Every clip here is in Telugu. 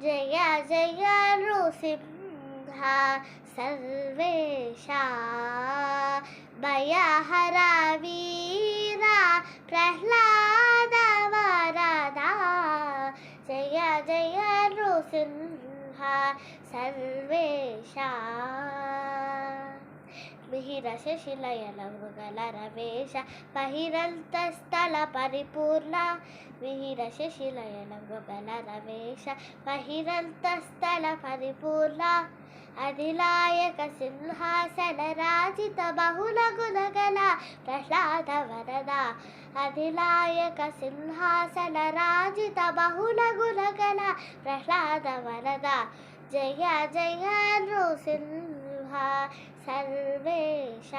జయ జయ నృసింహ సర్వేశ భయహర వీర ప్రహ్లాద వరదా జయ జయ నృసింహ సర్వేశ మిహిర శశిలయన మృగల రవేశ బహిరంతస్థల పరిపూర్ణ మిహిర శశిలయన మృగల రవేశ బహిరంతస్థల పరిపూర్ణ అధిలాయక సింహాసన రాజిత బహుళ గుణగల ప్రహ్లాద వరద అధిలాయక సింహాసన రాజిత బహుళ గుణగల ప్రహ్లాద వరద జయ జయ నృసింహ సర్వేశ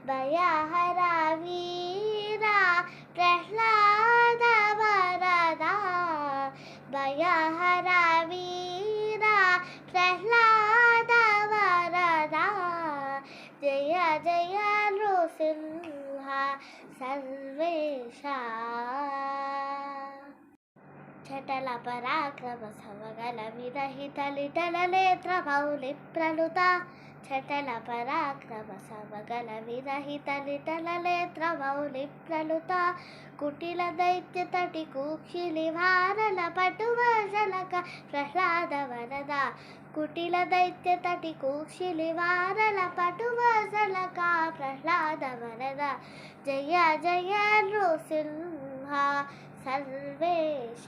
భయహర వీర ప్రహ్లాద వరదా భయహర వీర ప్రహ్లాద వరదా జయ జయ నృసింహ సర్వేశ చటల పరాక్రమ సమగల విరహిత లిటల నేత్ర మౌలి ప్రణుత చటల పరాక్రమ సమగల విరహిత లిటల నేత్ర మౌలి ప్రణుత కుటిల దైత్య తటి కూక్షిలి వారల పటువశలక ప్రహ్లాద వరద కుటిల దైత్య తటి కూక్షిలి వారల పటువశలక ప్రహ్లాద వరద జయ జయ నృసింహ సర్వేశ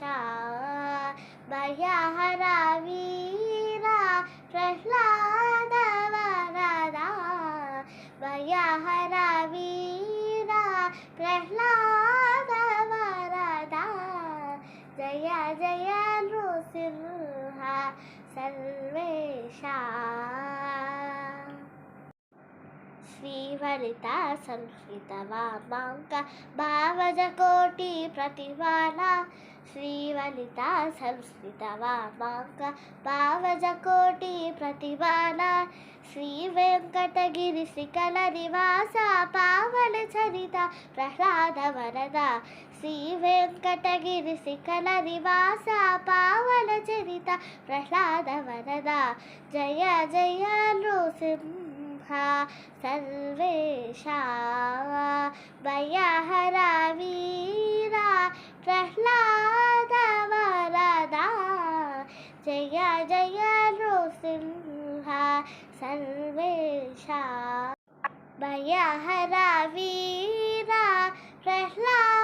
భయహర వీర ప్రహ్లాద వరదా భయహర వీర ప్రహ్లాద వరదా జయ జయ నృసింహ సర్వేశ శ్రీవనిత సంస్కృత వామాంక భావజ కోటి ప్రతిమాల శ్రీవనిత సంస్కృత వామాంక భావజ కోటి ప్రతిమాల శ్రీ వెంకటగిరి శ్రీకల నివాస పావన చరిత ప్రహ్లాద వరద శ్రీ వెంకటగిరి శ్రీకల నివాస పావన చరిత ప్రహ్లాద వరద జయ జయ నృసింహ సర్వేశ భయహర వీర ప్రహ్లాద వరదా జయ జయ నృసింహ సర్వేశ భయహర వీర ప్రహ్లాద